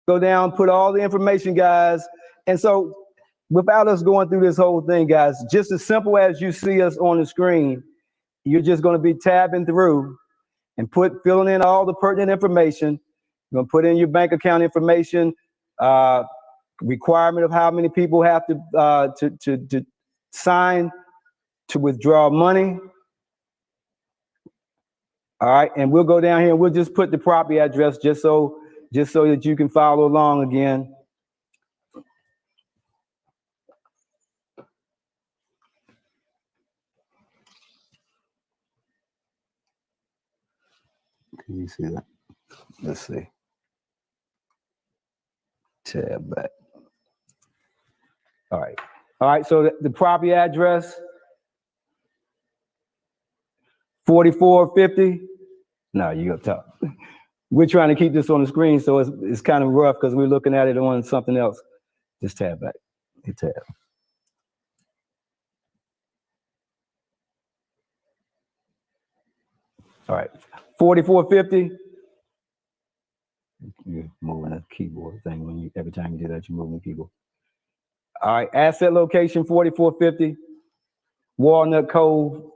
Go down, put all the information, guys. And so without us going through this whole thing, guys, just as simple as you see us on the screen, you're just going to be tabbing through and filling in all the pertinent information. You're going to put in your bank account information, requirement of how many people have to sign to withdraw money. All right, and we'll go down here and we'll just put the property address just so that you can follow along again. Can you see that? Let's see. Tab back. All right, so the property address, 4450. No, you up top. We're trying to keep this on the screen, so it's kind of rough because we're looking at it on something else. Just tab back. Hit tab. All right, 4450. You're moving a keyboard thing every time you do that, you're moving the keyboard. All right, asset location 4450, Walnut Cove.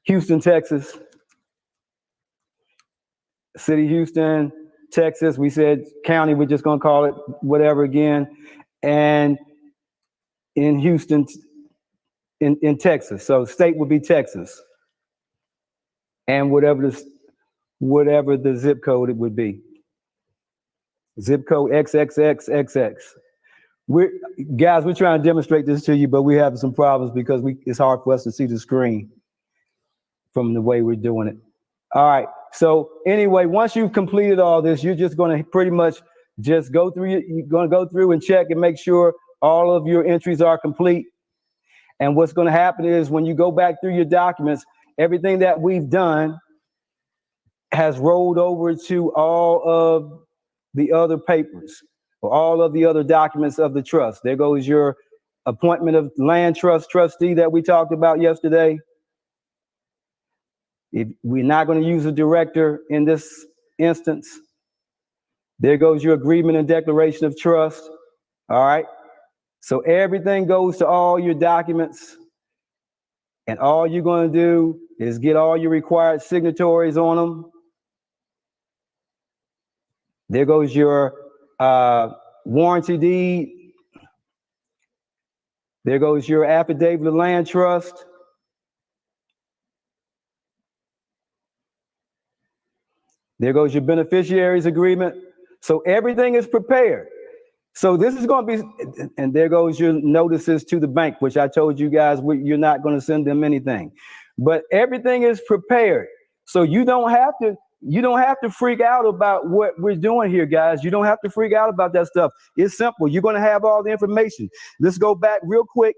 Houston, Texas. City, Houston, Texas. We said county, we're just going to call it whatever again. And in Houston, in Texas. So state would be Texas. And whatever the zip code it would be. Zip code XXXXX. Guys, we're trying to demonstrate this to you, but we have some problems because it's hard for us to see the screen from the way we're doing it. All right, so anyway, once you've completed all this, you're just going to pretty much just go through. You're going to go through and check and make sure all of your entries are complete. And what's going to happen is when you go back through your documents, everything that we've done has rolled over to all of the other papers or all of the other documents of the trust. There goes your appointment of land trust trustee that we talked about yesterday. If we're not going to use a director in this instance, there goes your agreement and declaration of trust. All right. So everything goes to all your documents, and all you're going to do is get all your required signatories on them. There goes your warranty deed. There goes your affidavit of land trust. There goes your beneficiaries agreement. So everything is prepared. So this is going to be, and there goes your notices to the bank, which I told you guys you're not going to send them anything. But everything is prepared. So you don't have to freak out about what we're doing here, guys. You don't have to freak out about that stuff. It's simple. You're going to have all the information. Let's go back real quick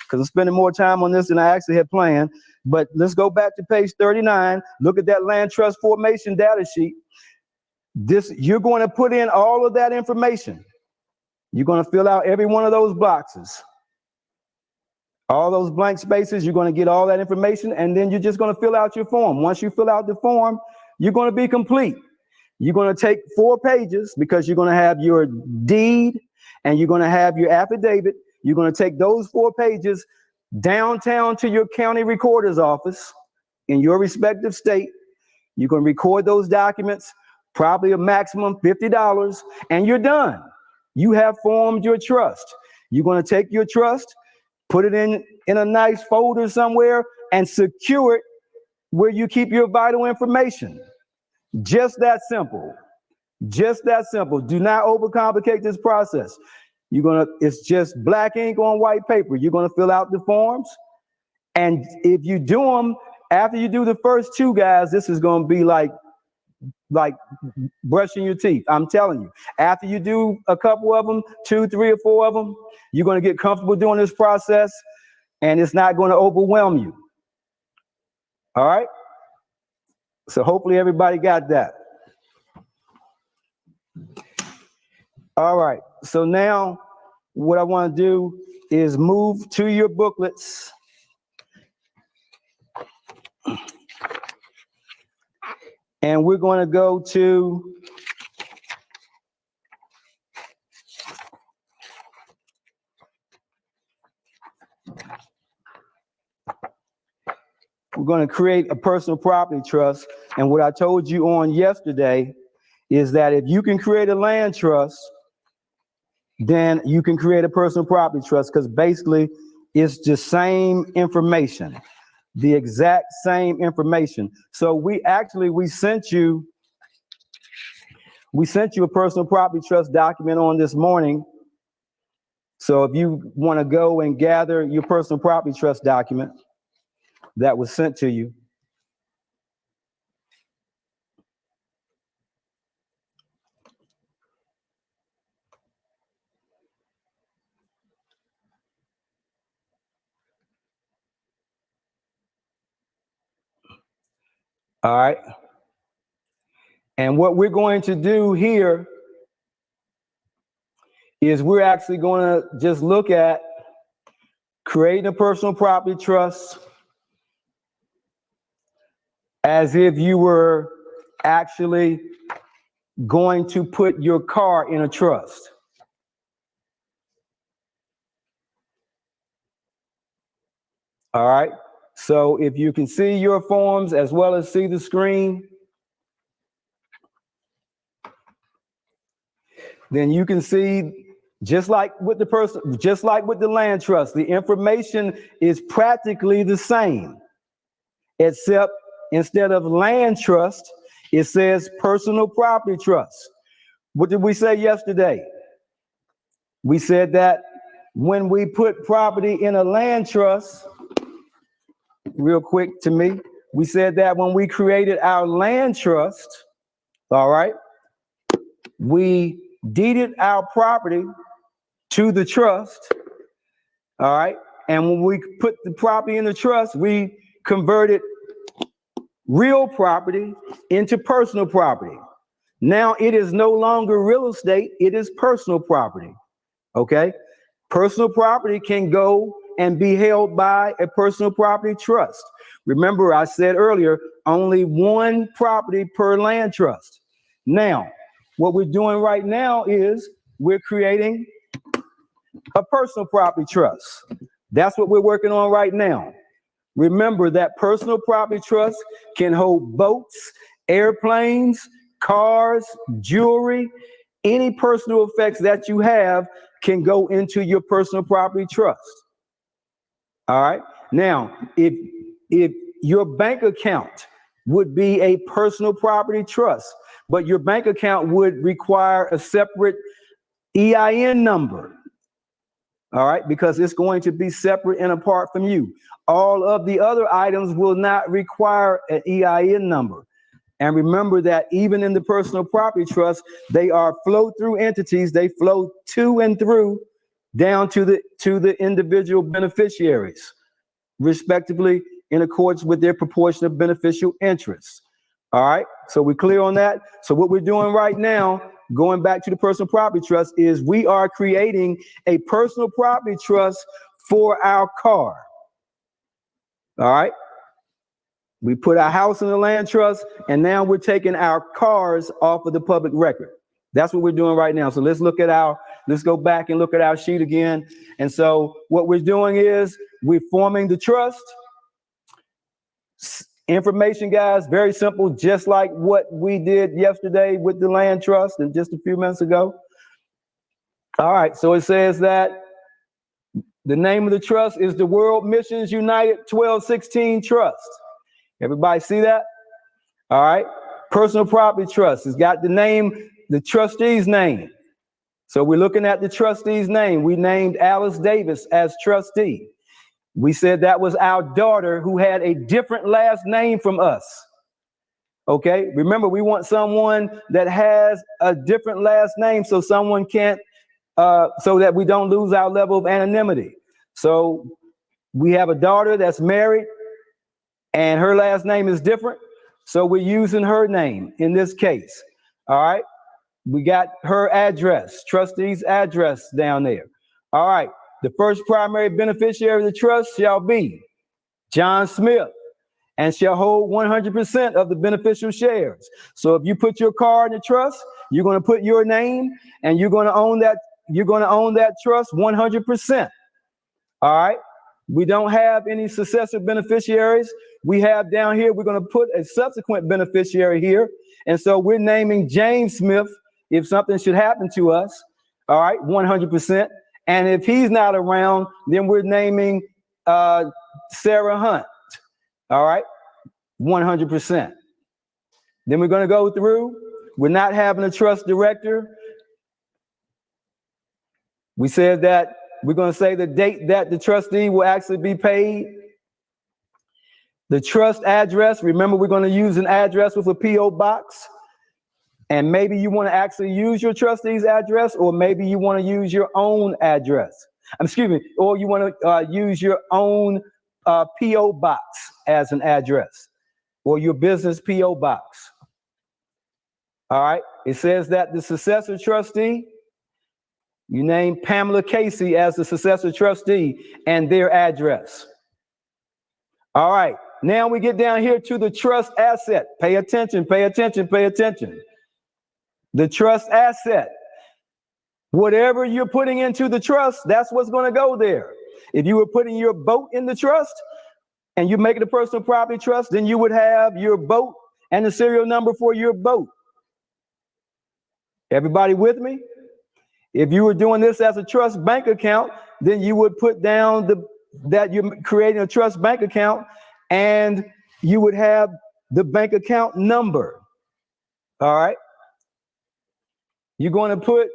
because I'm spending more time on this than I actually had planned. But let's go back to page 39. Look at that land trust formation data sheet. You're going to put in all of that information. You're going to fill out every one of those boxes. All those blank spaces, you're going to get all that information, and then you're just going to fill out your form. Once you fill out the form, you're going to be complete. You're going to take 4 pages because you're going to have your deed and you're going to have your affidavit. You're going to take those 4 pages downtown to your county recorder's office in your respective state. You're going to record those documents, probably a maximum $50, and you're done. You have formed your trust. You're going to take your trust, put it in a nice folder somewhere, and secure it where you keep your vital information. Just that simple. Just that simple. Do not overcomplicate this process. It's just black ink on white paper. You're going to fill out the forms. And if you do them, after you do the first 2, guys, this is going to be like brushing your teeth. I'm telling you, after you do a couple of them, 2, 3, or 4 of them, you're going to get comfortable doing this process, and it's not going to overwhelm you. All right? So hopefully everybody got that. All right. So now what I want to do is move to your booklets. And we're going to go to we're going to create a personal property trust. And what I told you on yesterday is that if you can create a land trust, then you can create a personal property trust, because basically it's the same information, the exact same information. So we sent you a personal property trust document on this morning. So if you want to go and gather your personal property trust document that was sent to you. All right. And what we're going to do here is we're actually going to just look at creating a personal property trust as if you were actually going to put your car in a trust. All right. So if you can see your forms as well as see the screen, then you can see, just like with the land trust, the information is practically the same, except instead of land trust, it says personal property trust. What did we say yesterday? We said that when we put property in a land trust, real quick to me, we said that when we created our land trust, all right, we deeded our property to the trust, all right, and when we put the property in the trust, we converted real property into personal property. Now it is no longer real estate, it is personal property, okay? Personal property can go and be held by a personal property trust. Remember, I said earlier, only one property per land trust. Now, what we're doing right now is we're creating a personal property trust. That's what we're working on right now. Remember that personal property trust can hold boats, airplanes, cars, jewelry, any personal effects that you have can go into your personal property trust. All right. Now, if your bank account would be a personal property trust, but your bank account would require a separate EIN number. All right, because it's going to be separate and apart from you. All of the other items will not require an EIN number. And remember that even in the personal property trust, they are flow-through entities. They flow to and through down to the individual beneficiaries, respectively, in accordance with their proportion of beneficial interests. All right, so we're clear on that. So what we're doing right now, going back to the personal property trust, is we are creating a personal property trust for our car. All right. We put our house in the land trust, and now we're taking our cars off of the public record. That's what we're doing right now. So let's go back and look at our sheet again. And so what we're doing is we're forming the trust. Information, guys, very simple, just like what we did yesterday with the land trust and just a few minutes ago. All right, so it says that the name of the trust is the World Missions United 1216 Trust. Everybody see that? All right, personal property trust. It's got the name, the trustee's name. So we're looking at the trustee's name. We named Alice Davis as trustee. We said that was our daughter who had a different last name from us. Okay, remember, we want someone that has a different last name so someone can't, so that we don't lose our level of anonymity. So we have a daughter that's married and her last name is different. So we're using her name in this case. All right, we got her address, trustee's address down there. All right. The first primary beneficiary of the trust shall be John Smith, and shall hold 100% of the beneficial shares. So if you put your car in the trust, you're going to put your name, and you're going to own that. You're going to own that trust 100%. All right. We don't have any successor beneficiaries. We have down here, we're going to put a subsequent beneficiary here. And so we're naming James Smith if something should happen to us. All right, 100%. And if he's not around, then we're naming Sarah Hunt. All right, 100%. Then we're going to go through. We're not having a trust director. We said that we're going to say the date that the trustee will actually be paid. The trust address, remember we're going to use an address with a P.O. box. And maybe you want to actually use your trustee's address, or maybe you want to use your own address. Excuse me, or you want to use your own P.O. box as an address, or your business P.O. box. All right, it says that the successor trustee, you name Pamela Casey as the successor trustee and their address. All right, now we get down here to the trust asset. Pay attention, pay attention, pay attention. The trust asset. Whatever you're putting into the trust, that's what's going to go there. If you were putting your boat in the trust and you make it a personal property trust, then you would have your boat and the serial number for your boat. Everybody with me? If you were doing this as a trust bank account, then you would put down that you're creating a trust bank account, and you would have the bank account number. All right. You're going to put,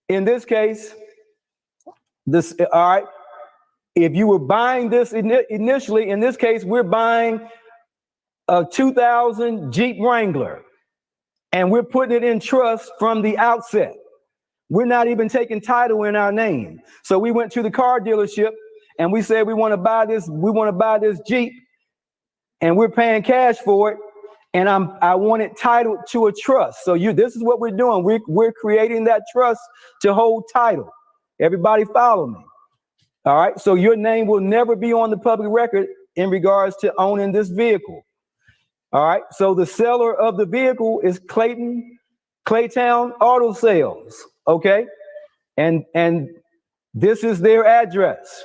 in this case, this, all right. If you were buying this initially, in this case, we're buying a 2000 Jeep Wrangler, and we're putting it in trust from the outset. We're not even taking title in our name. So we went to the car dealership and we said we want to buy this Jeep, and we're paying cash for it, and I want it titled to a trust. So this is what we're doing. We're creating that trust to hold title. Everybody follow me. All right. So your name will never be on the public record in regards to owning this vehicle. All right. So the seller of the vehicle is Claytown Auto Sales. Okay. And this is their address.